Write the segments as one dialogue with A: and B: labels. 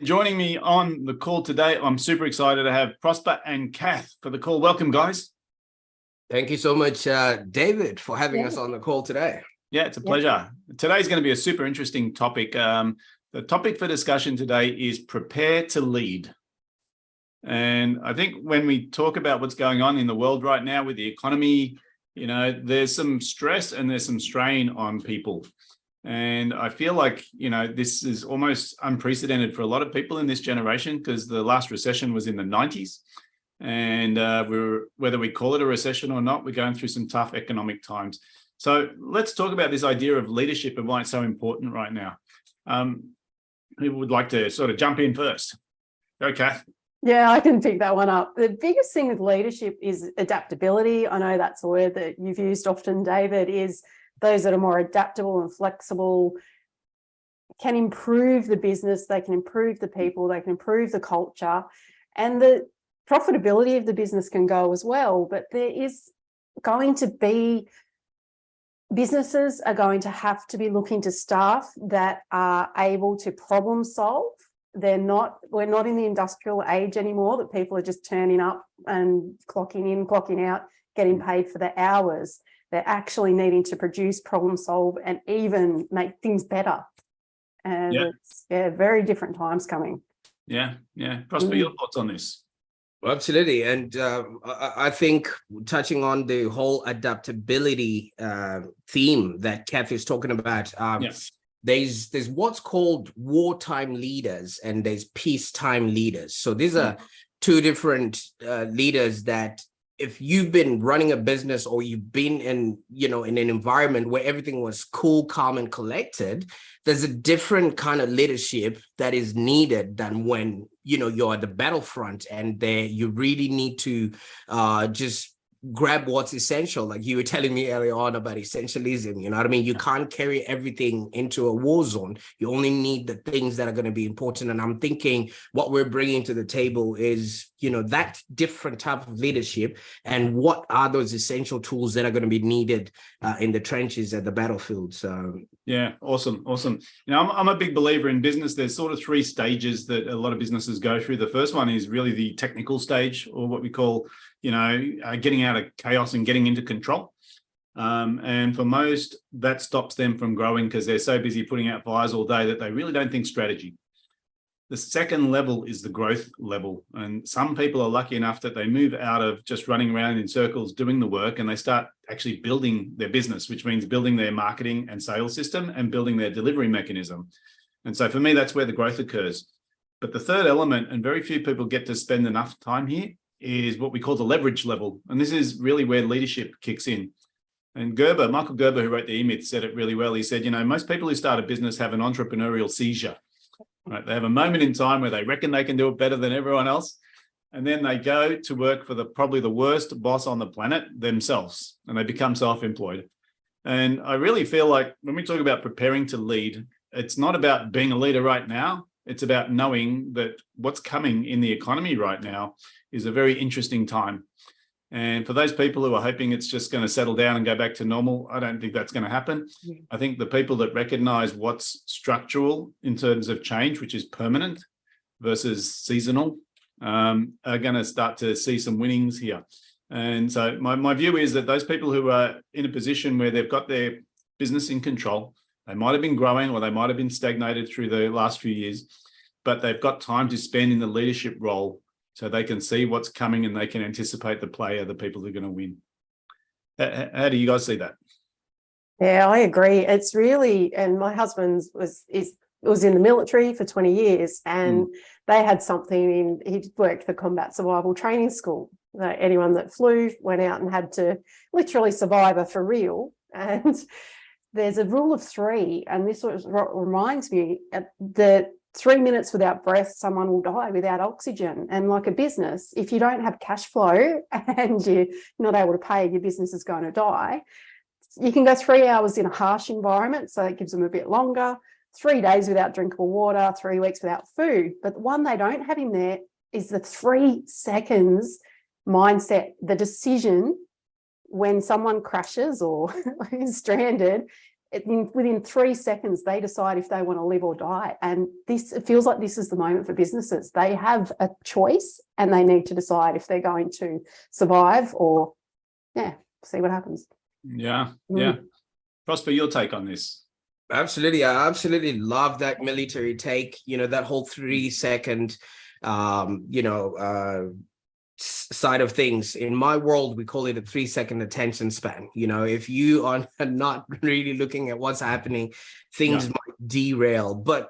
A: Joining me on the call today, I'm super excited to have Prosper and Kath for the call. Welcome, guys.
B: Thank you so much, David, for having us on the call today.
A: Yeah, it's a pleasure. Today's going to be a super interesting topic. The topic for discussion today is prepare to lead. And I think when we talk about what's going on in the world right now with the economy, there's some stress and there's some strain on people. And I feel like, this is almost unprecedented for a lot of people in this generation because the last recession was in the 90s. And whether we call it a recession or not, we're going through some tough economic times. So let's talk about this idea of leadership and why it's so important right now. Who would like to sort of jump in first? Go, Kath.
C: Yeah, I can pick that one up. The biggest thing with leadership is adaptability. I know that's a word that you've used often, David, is those that are more adaptable and flexible can improve the business, they can improve the people, they can improve the culture, and the profitability of the business can go as well. But there is going to be, businesses are going to have to be looking to staff that are able to problem solve. We're not in the industrial age anymore that people are just turning up and clocking in, clocking out, getting paid for their hours. They're actually needing to produce, problem solve, and even make things better. And it's very different times coming.
A: Yeah. Prosper, your thoughts on this?
B: Well, absolutely. And I think touching on the whole adaptability theme that Kath is talking about, there's what's called wartime leaders and there's peacetime leaders. So these are two different leaders that if you've been running a business or you've been in an environment where everything was cool, calm, and collected, there's a different kind of leadership that is needed than when, you're at the battlefront and you really need to just grab what's essential. Like you were telling me earlier on about essentialism, you know what I mean? You can't carry everything into a war zone. You only need the things that are going to be important. And I'm thinking what we're bringing to the table is, that different type of leadership and what are those essential tools that are going to be needed in the trenches at the battlefield. So
A: yeah, awesome. I'm a big believer in business. There's sort of three stages that a lot of businesses go through. The first one is really the technical stage, or what we call getting out of chaos and getting into control. And for most, that stops them from growing because they're so busy putting out fires all day that they really don't think strategy. The second level is the growth level. And some people are lucky enough that they move out of just running around in circles doing the work and they start actually building their business, which means building their marketing and sales system and building their delivery mechanism. And so for me, that's where the growth occurs. But the third element, and very few people get to spend enough time here, is what we call the leverage level. And this is really where leadership kicks in. And Michael Gerber, who wrote the E-Myth, said it really well. He said, most people who start a business have an entrepreneurial seizure. Right? They have a moment in time where they reckon they can do it better than everyone else. And then they go to work for probably the worst boss on the planet themselves, and they become self-employed. And I really feel like when we talk about preparing to lead, it's not about being a leader right now. It's about knowing that what's coming in the economy right now is a very interesting time. And for those people who are hoping it's just going to settle down and go back to normal, I don't think that's going to happen. I think the people that recognize what's structural in terms of change, which is permanent versus seasonal, are going to start to see some winnings here. And so my view is that those people who are in a position where they've got their business in control, they might have been growing or they might have been stagnated through the last few years, but they've got time to spend in the leadership role so they can see what's coming and they can anticipate the play of the people who are going to win. How do you guys see that?
C: Yeah, I agree. It's really, and my husband was in the military for 20 years and they had something he worked for Combat Survival Training School. Anyone that flew went out and had to literally survive for real. And there's a rule of three, and this reminds me that 3 minutes without breath, someone will die without oxygen. And like a business, if you don't have cash flow and you're not able to pay, your business is going to die. You can go 3 hours in a harsh environment, so it gives them a bit longer, 3 days without drinkable water, 3 weeks without food. But the one they don't have in there is the 3 seconds mindset, the decision when someone crashes or is stranded, within 3 seconds, they decide if they want to live or die. And it feels like this is the moment for businesses. They have a choice and they need to decide if they're going to survive or, see what happens.
A: Yeah. Prosper, your take on this?
B: Absolutely. I absolutely love that military take, that whole 3 second, side of things. In my world, we call it a 3 second attention span. If you are not really looking at what's happening, things might derail. But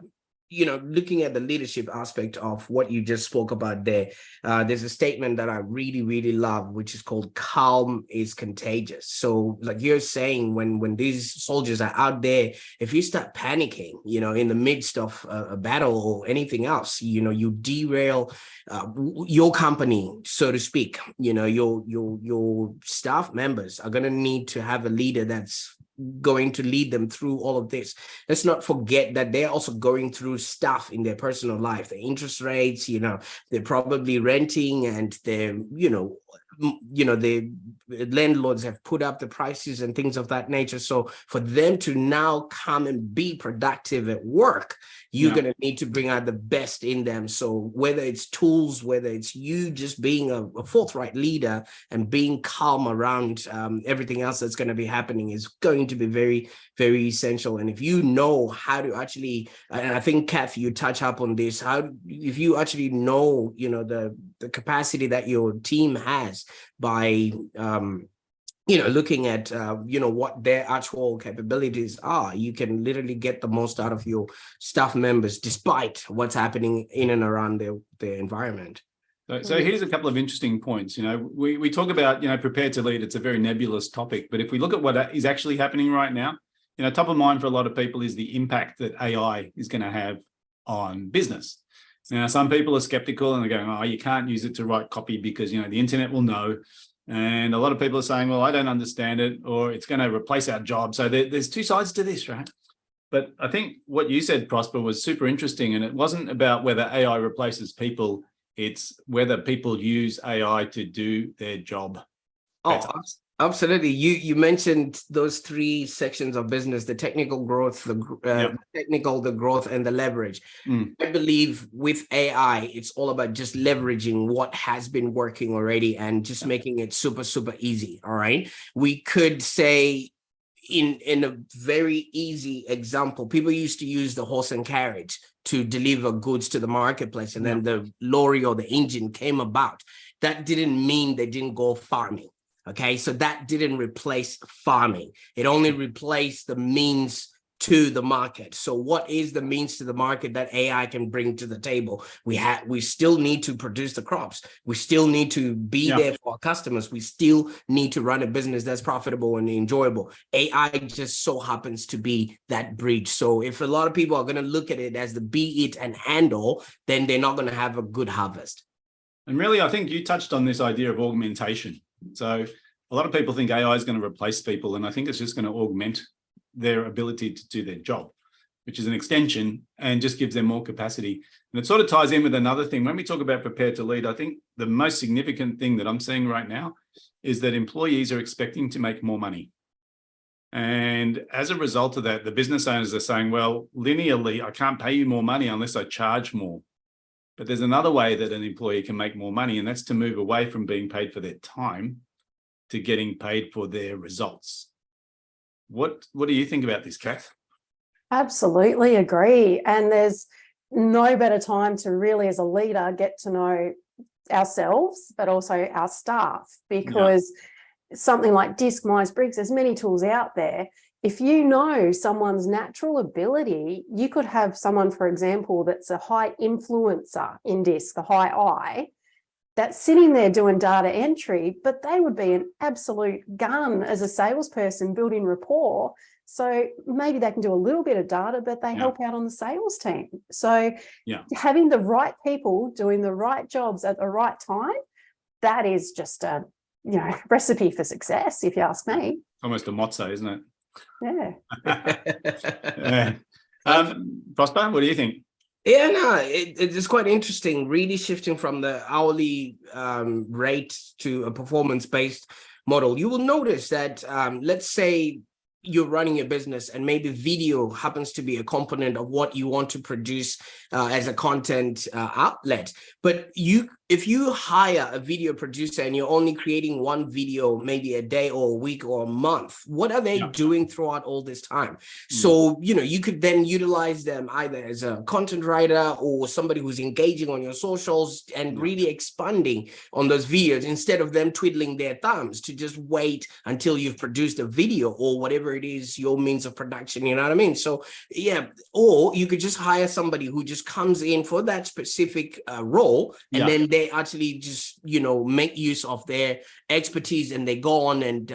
B: looking at the leadership aspect of what you just spoke about there, there's a statement that I really, really love, which is called calm is contagious. So like you're saying, when these soldiers are out there, if you start panicking, in the midst of a battle or anything else, you derail your company, so to speak. Your staff members are going to need to have a leader that's going to lead them through all of this. Let's not forget that they're also going through stuff in their personal life, the interest rates, they're probably renting, and the landlords have put up the prices and things of that nature. So for them to now come and be productive at work, you're going to need to bring out the best in them. So whether it's tools, whether it's you just being a forthright leader and being calm around everything else that's going to be happening is going to be very, very essential. And if you know how to actually, and I think Kath, you touch up on this, if you actually know, the capacity that your team has by looking at what their actual capabilities are, you can literally get the most out of your staff members despite what's happening in and around their environment.
A: So here's a couple of interesting points. We talk about, prepared to lead. It's a very nebulous topic, but if we look at what is actually happening right now, top of mind for a lot of people is the impact that AI is going to have on business. Now, some people are skeptical and they're going, oh, you can't use it to write copy because, the internet will know. And a lot of people are saying, well, I don't understand it, or it's going to replace our job. So there's two sides to this, right? But I think what you said, Prosper, was super interesting. And it wasn't about whether AI replaces people. It's whether people use AI to do their job better.
B: Oh, absolutely. You mentioned those 3 sections of business: the technical growth, the growth, and the leverage. I believe with AI, it's all about just leveraging what has been working already and just making it super, super easy. All right. We could say, in a very easy example, people used to use the horse and carriage to deliver goods to the marketplace, and then the lorry or the engine came about. That didn't mean they didn't go farming. Okay, so that didn't replace farming. It only replaced the means to the market. So what is the means to the market that AI can bring to the table? We still need to produce the crops. We still need to be there for our customers. We still need to run a business that's profitable and enjoyable. AI just so happens to be that bridge. So if a lot of people are going to look at it as the be it and handle, then they're not going to have a good harvest.
A: And really, I think you touched on this idea of augmentation. So a lot of people think AI is going to replace people, and I think it's just going to augment their ability to do their job, which is an extension and just gives them more capacity. And it sort of ties in with another thing. When we talk about prepared to lead, I think the most significant thing that I'm seeing right now is that employees are expecting to make more money. And as a result of that, the business owners are saying, well, linearly, I can't pay you more money unless I charge more. But there's another way that an employee can make more money, and that's to move away from being paid for their time to getting paid for their results. What do you think about this, Kath?
C: Absolutely agree. And there's no better time to really, as a leader, get to know ourselves, but also our staff, because something like DISC, Myers-Briggs, there's many tools out there. If you know someone's natural ability, you could have someone, for example, that's a high influencer in DISC, the high I, that's sitting there doing data entry, but they would be an absolute gun as a salesperson building rapport. So maybe they can do a little bit of data, but they help out on the sales team. So having the right people doing the right jobs at the right time, that is just a recipe for success, if you ask me.
A: Almost a motto, isn't it?
C: Yeah.
A: Prosper, what do you think?
B: Yeah, no, it's quite interesting, really shifting from the hourly rate to a performance-based model. You will notice that, let's say you're running a business and maybe video happens to be a component of what you want to produce as a content outlet. But if you hire a video producer and you're only creating one video, maybe a day or a week or a month, what are they doing throughout all this time? So, you could then utilize them either as a content writer or somebody who's engaging on your socials and really expanding on those videos instead of them twiddling their thumbs to just wait until you've produced a video or whatever it is, your means of production, you know what I mean? So yeah, or you could just hire somebody who just comes in for that specific role, and then they actually just, make use of their expertise and they go on and,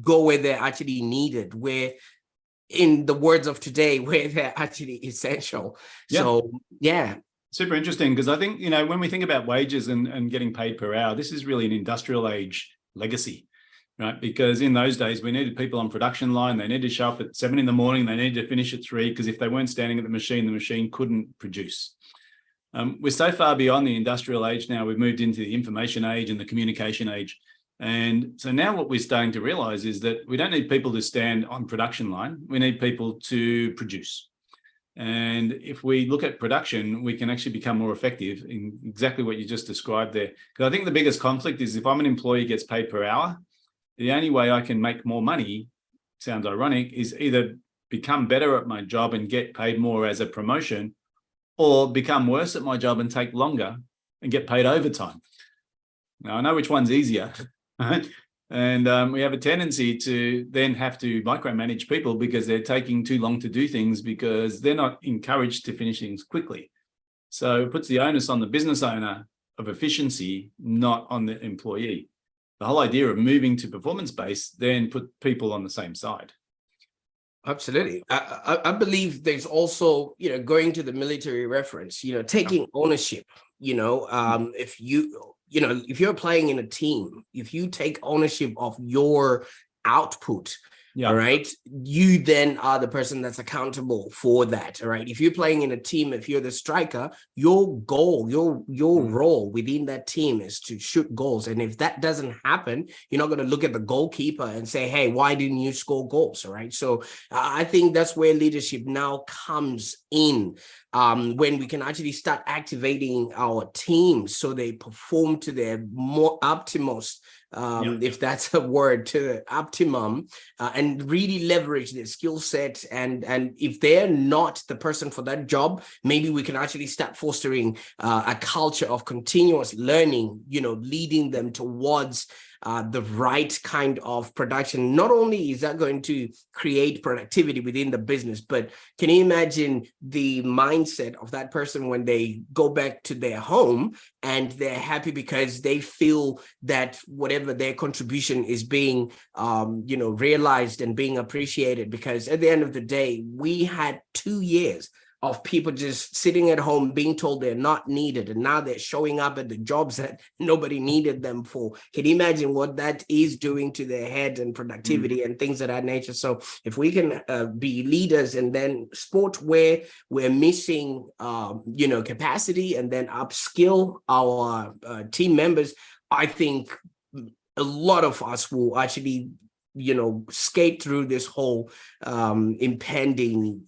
B: go where they're actually needed, where in the words of today, where they're actually essential. So, yeah.
A: Super interesting, because I think, when we think about wages and getting paid per hour, this is really an industrial age legacy, right? Because in those days, we needed people on production line. They needed to show up at 7 a.m. They needed to finish at 3, because if they weren't standing at the machine couldn't produce. We're so far beyond the industrial age now. We've moved into the information age and the communication age. And so now what we're starting to realize is that we don't need people to stand on production line. We need people to produce. And if we look at production, we can actually become more effective in exactly what you just described there. Because I think the biggest conflict is if I'm an employee who gets paid per hour, the only way I can make more money, sounds ironic, is either become better at my job and get paid more as a promotion, or become worse at my job and take longer and get paid overtime. Now, I know which one's easier, right? And we have a tendency to then have to micromanage people because they're taking too long to do things because they're not encouraged to finish things quickly. So it puts the onus on the business owner of efficiency, not on the employee. The whole idea of moving to performance-based then put people on the same side.
B: Absolutely. I believe there's also, going to the military reference, taking ownership, if you're playing in a team, if you take ownership of your output, all right, you then are the person that's accountable for that. All right. If you're playing in a team, if you're the striker, your goal, your role within that team is to shoot goals. And if that doesn't happen, you're not going to look at the goalkeeper and say, hey, why didn't you score goals? All right. So I think that's where leadership now comes in, when we can actually start activating our teams so they perform to their more optimist, if that's a word, to the optimum, and really leverage their skill set. And if they're not the person for that job, maybe we can actually start fostering a culture of continuous learning, leading them towards the right kind of production. Not only is that going to create productivity within the business, but can you imagine the mindset of that person when they go back to their home and they're happy because they feel that whatever their contribution is being, realized and being appreciated? Because at the end of the day, we had 2 years of people just sitting at home being told they're not needed, and now they're showing up at the jobs that nobody needed them for. Can you imagine what that is doing to their head and productivity and things of that nature? So if we can be leaders and then sport where we're missing capacity and then upskill our team members, I think a lot of us will actually skate through this whole impending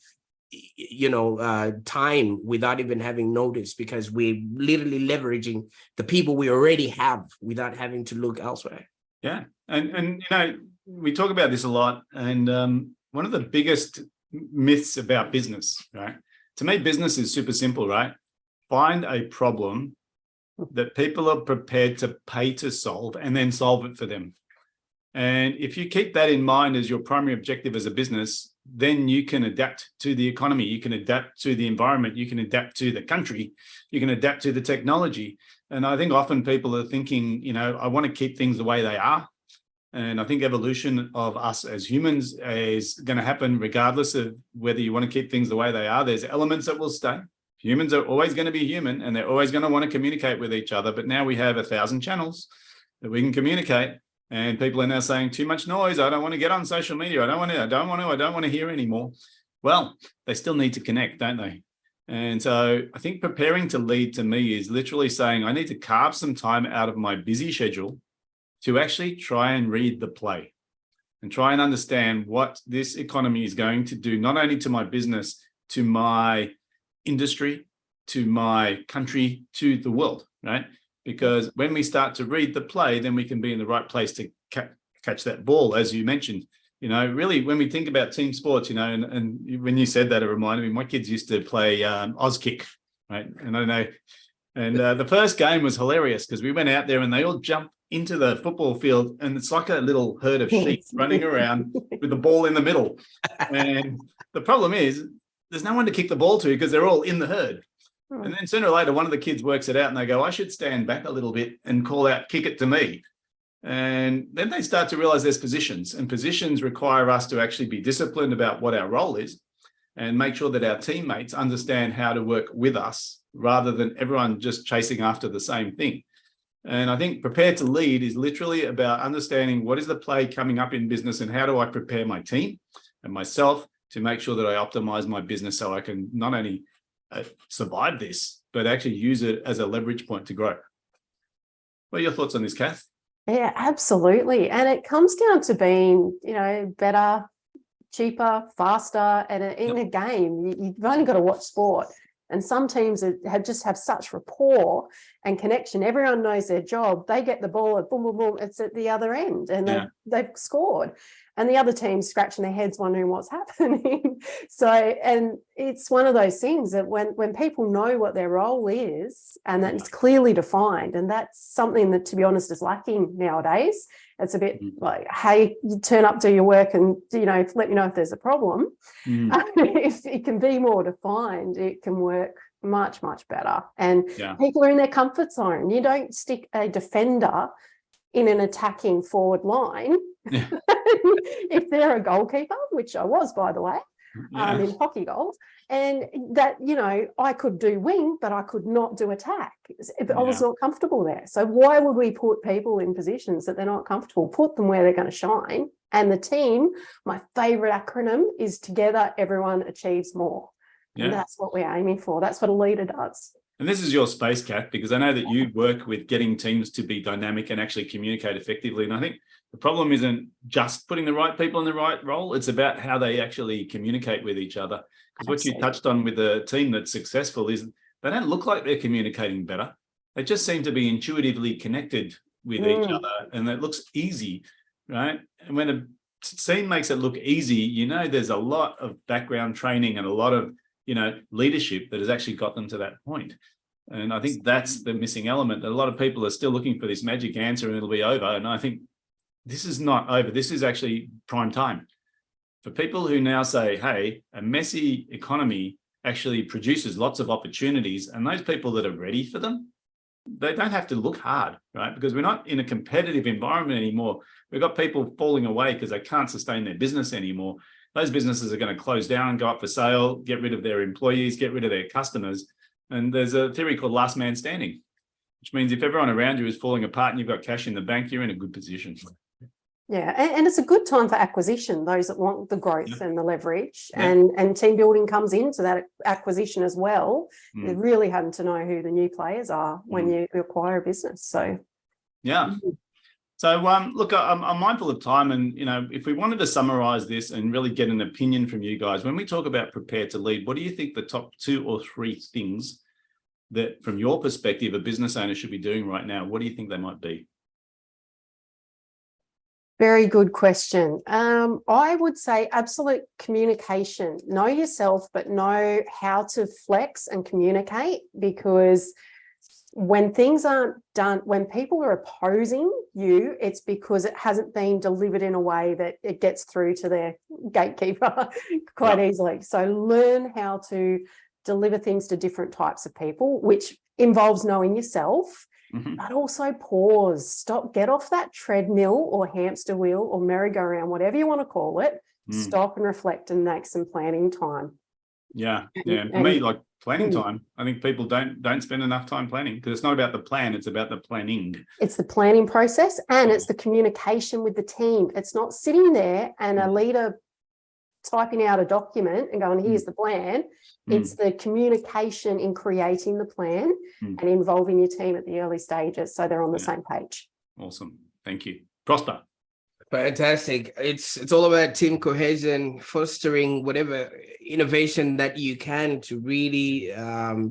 B: time without even having noticed, because we're literally leveraging the people we already have without having to look elsewhere.
A: Yeah. And we talk about this a lot. And one of the biggest myths about business, right? To me, business is super simple, right? Find a problem that people are prepared to pay to solve and then solve it for them. And if you keep that in mind as your primary objective as a business, then you can adapt to the economy, you can adapt to the environment, you can adapt to the country, you can adapt to the technology. And I think often people are thinking, I want to keep things the way they are. And I think evolution of us as humans is going to happen regardless of whether you want to keep things the way they are. There's elements that will stay. Humans are always going to be human and they're always going to want to communicate with each other. But now we have 1,000 channels that we can communicate. And people are now saying too much noise. I don't want to get on social media. I don't want to hear anymore. Well, they still need to connect, don't they? And so I think preparing to lead to me is literally saying I need to carve some time out of my busy schedule to actually try and read the play. and try and understand what this economy is going to do, not only to my business, to my industry, to my country, to the world, right? Because when we start to read the play, then we can be in the right place to catch that ball, as you mentioned. You know, really, when we think about team sports, you know, and when you said that, it reminded me, my kids used to play Auskick, right? And I know, and the first game was hilarious because we went out there and they all jumped into the football field, and it's like a little herd of sheep running around with the ball in the middle. And the problem is, there's no one to kick the ball to because they're all in the herd. And then sooner or later, one of the kids works it out and they go, I should stand back a little bit and call out, kick it to me. And then they start to realize there's positions, and positions require us to actually be disciplined about what our role is and make sure that our teammates understand how to work with us rather than everyone just chasing after the same thing. And I think prepare to lead is literally about understanding what is the play coming up in business and how do I prepare my team and myself to make sure that I optimize my business so I can not only survive this, but actually use it as a leverage point to grow. What are your thoughts on this, Kath?
C: Yeah, absolutely. And it comes down to being, you know, better, cheaper, faster. And in a game, you've only got to watch sport. And some teams just have such rapport and connection. Everyone knows their job. They get the ball, boom, boom, boom. It's at the other end, and they've scored. And the other team's scratching their heads wondering what's happening. So, and it's one of those things that when people know what their role is and that it's clearly defined, and that's something that, to be honest, is lacking nowadays. It's a bit like, hey, you turn up, do your work, and, you know, let me know if there's a problem. If it can be more defined, it can work much, much better. And people are in their comfort zone. You don't stick a defender in an attacking forward line. If they're a goalkeeper, which I was, by the way, in hockey goals, and that, you know, I could do wing, but I could not do attack. I was not comfortable there. So why would we put people in positions that they're not comfortable? Put them where they're going to shine. And the team, my favorite acronym is together, everyone achieves more. And that's what we're aiming for. That's what a leader does.
A: And this is your space, Kath, because I know that you work with getting teams to be dynamic and actually communicate effectively. And I think the problem isn't just putting the right people in the right role. It's about how they actually communicate with each other. Because what you touched on with a team that's successful is they don't look like they're communicating better. They just seem to be intuitively connected with each other. And it looks easy, right? And when a team makes it look easy, you know, there's a lot of background training and a lot of, you know, leadership that has actually got them to that point. And I think that's the missing element, that a lot of people are still looking for this magic answer and it'll be over. And I think this is not over. This is actually prime time. For people who now say, hey, a messy economy actually produces lots of opportunities, and those people that are ready for them, they don't have to look hard, right? Because we're not in a competitive environment anymore. We've got people falling away because they can't sustain their business anymore. Those businesses are going to close down, go up for sale, get rid of their employees, get rid of their customers. And there's a theory called last man standing, which means if everyone around you is falling apart and you've got cash in the bank, you're in a good position.
C: Yeah, and it's a good time for acquisition, those that want the growth and the leverage, and team building comes into that acquisition as well. You're really having to know who the new players are when you acquire a business. So,
A: So, look, I'm mindful of time, and, you know, if we wanted to summarize this and really get an opinion from you guys, when we talk about prepare to lead, what do you think the top 2 or 3 things that, from your perspective, a business owner should be doing right now? What do you think they might be?
C: Very good question. I would say absolute communication. Know yourself, but know how to flex and communicate, because when things aren't done, when people are opposing you, it's because it hasn't been delivered in a way that it gets through to their gatekeeper quite easily. So learn how to deliver things to different types of people, which involves knowing yourself. But also pause, stop, get off that treadmill or hamster wheel or merry-go-round, whatever you want to call it. Stop and reflect and make some planning time.
A: Yeah. For me, like planning time, I think people don't spend enough time planning, because it's not about the plan, it's about the planning. It's the planning process, and it's the communication with the team. It's not sitting there and a leader typing out a document and going, here's the plan. It's the communication in creating the plan and involving your team at the early stages so they're on the same page. Awesome. Thank you. Prosper.
B: Fantastic. It's all about team cohesion, fostering whatever innovation that you can to really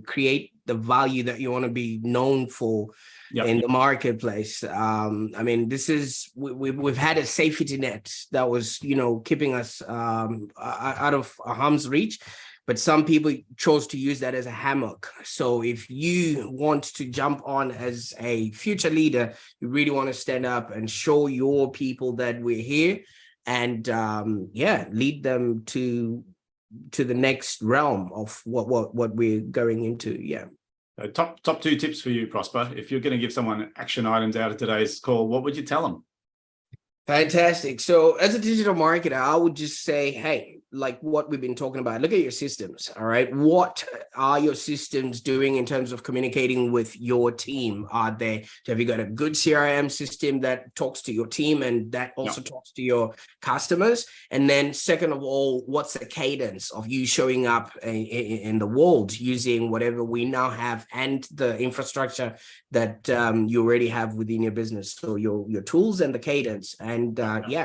B: create the value that you want to be known for in the marketplace. I mean, this is we've had a safety net that was, you know, keeping us out of harm's reach. But some people chose to use that as a hammock. So if you want to jump on as a future leader, you really want to stand up and show your people that we're here, and lead them to the next realm of what we're going into. Yeah.
A: Top 2 tips for you, Prosper. If you're going to give someone action items out of today's call, what would you tell them?
B: Fantastic. So as a digital marketer, I would just say, hey, like what we've been talking about, look at your systems. All right. What are your systems doing in terms of communicating with your team? Have you got a good CRM system that talks to your team and that also talks to your customers? And then second of all, what's the cadence of you showing up in the world using whatever we now have and the infrastructure that you already have within your business? So your tools and the cadence, and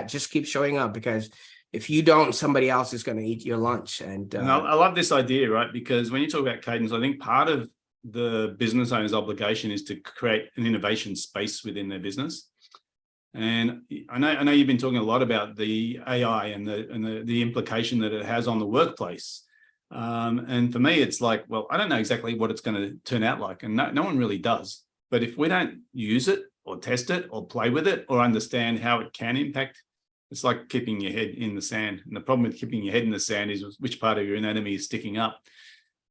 B: just keep showing up, because if you don't, somebody else is going to eat your lunch. And
A: I love this idea, right? Because when you talk about cadence, I think part of the business owner's obligation is to create an innovation space within their business. And I know you've been talking a lot about the AI and the implication that it has on the workplace. And for me, it's like, well, I don't know exactly what it's going to turn out like, and no one really does. But if we don't use it or test it or play with it or understand how it can impact, it's like keeping your head in the sand. And the problem with keeping your head in the sand is which part of your anatomy is sticking up.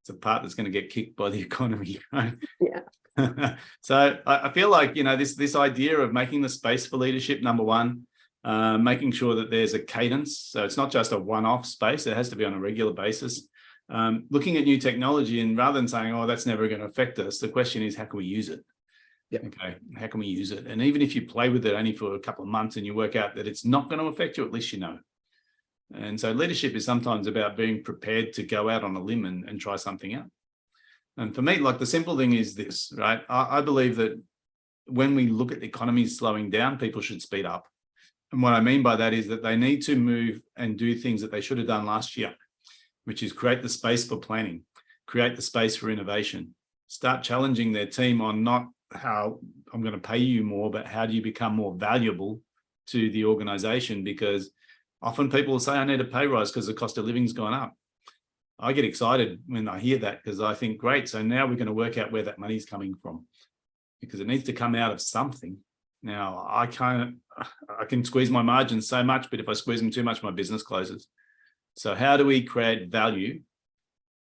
A: It's a part that's going to get kicked by the economy, right?
C: Yeah.
A: So I feel like, you know, this idea of making the space for leadership, number one, making sure that there's a cadence. So it's not just a one-off space. It has to be on a regular basis. Looking at new technology, and rather than saying, oh, that's never going to affect us, the question is, how can we use it? Okay, how can we use it? And even if you play with it only for a couple of months and you work out that it's not going to affect you, at least you know. And so leadership is sometimes about being prepared to go out on a limb and try something out. And for me, like the simple thing is this, right? I believe that when we look at the economy slowing down, people should speed up. And what I mean by that is that they need to move and do things that they should have done last year, which is create the space for planning, create the space for innovation, start challenging their team on not how I'm going to pay you more, but how do you become more valuable to the organization? Because often people will say, I need a pay rise because the cost of living's gone up. I get excited when I hear that, because I think, great, so now we're going to work out where that money's coming from, because it needs to come out of something. Now, I can squeeze my margins so much, but if I squeeze them too much, my business closes. So how do we create value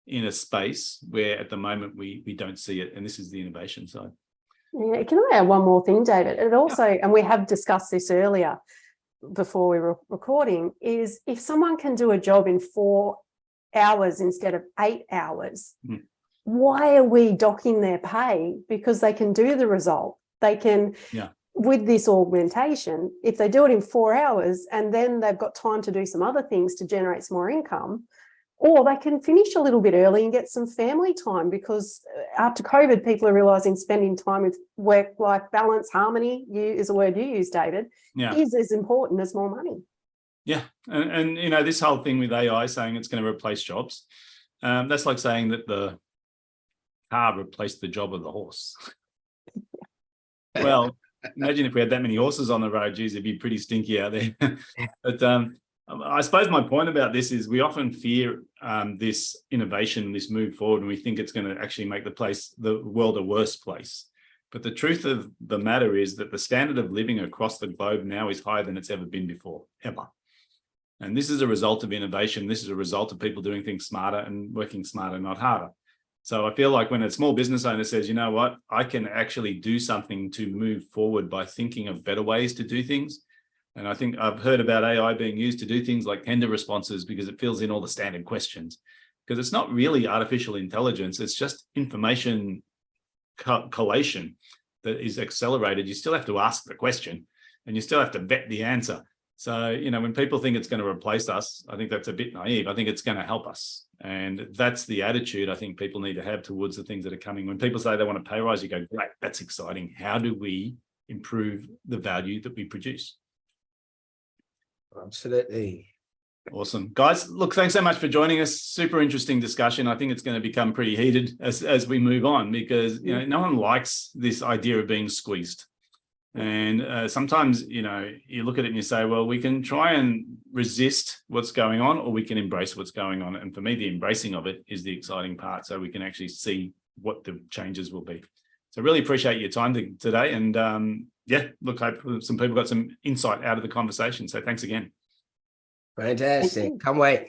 A: in a space where at the moment we don't see it? And this is the innovation side.
C: Yeah, can I add one more thing, David? It also, and we have discussed this earlier before we were recording, is if someone can do a job in 4 hours instead of 8 hours, why are we docking their pay? Because they can do the result. They can, with this augmentation, if they do it in 4 hours and then they've got time to do some other things to generate some more income, or they can finish a little bit early and get some family time, because after COVID, people are realising spending time with work-life balance, harmony, is a word you use, David, is as important as more money.
A: Yeah. And you know, this whole thing with AI saying it's going to replace jobs, that's like saying that the car replaced the job of the horse. Well, imagine if we had that many horses on the road, geez, it'd be pretty stinky out there. But I suppose my point about this is we often fear this innovation, this move forward, and we think it's going to actually make the world a worse place. But the truth of the matter is that the standard of living across the globe now is higher than it's ever been before, ever. And this is a result of innovation. This is a result of people doing things smarter and working smarter, not harder. So I feel like when a small business owner says, you know what, I can actually do something to move forward by thinking of better ways to do things. And I think I've heard about AI being used to do things like tender responses, because it fills in all the standard questions. Because it's not really artificial intelligence, it's just information collation that is accelerated. You still have to ask the question and you still have to vet the answer. So, you know, when people think it's going to replace us, I think that's a bit naive. I think it's going to help us. And that's the attitude I think people need to have towards the things that are coming. When people say they want a pay rise, you go, great, that's exciting. How do we improve the value that we produce?
B: Absolutely.
A: Awesome. Guys, look, thanks so much for joining us. Super interesting discussion. I think it's going to become pretty heated as we move on, because no one likes this idea of being squeezed. And sometimes, you look at it and you say, well, we can try and resist what's going on, or we can embrace what's going on. And for me, the embracing of it is the exciting part, so we can actually see what the changes will be. So really appreciate your time today. And look, I hope some people got some insight out of the conversation. So thanks again.
B: Fantastic. Can't wait.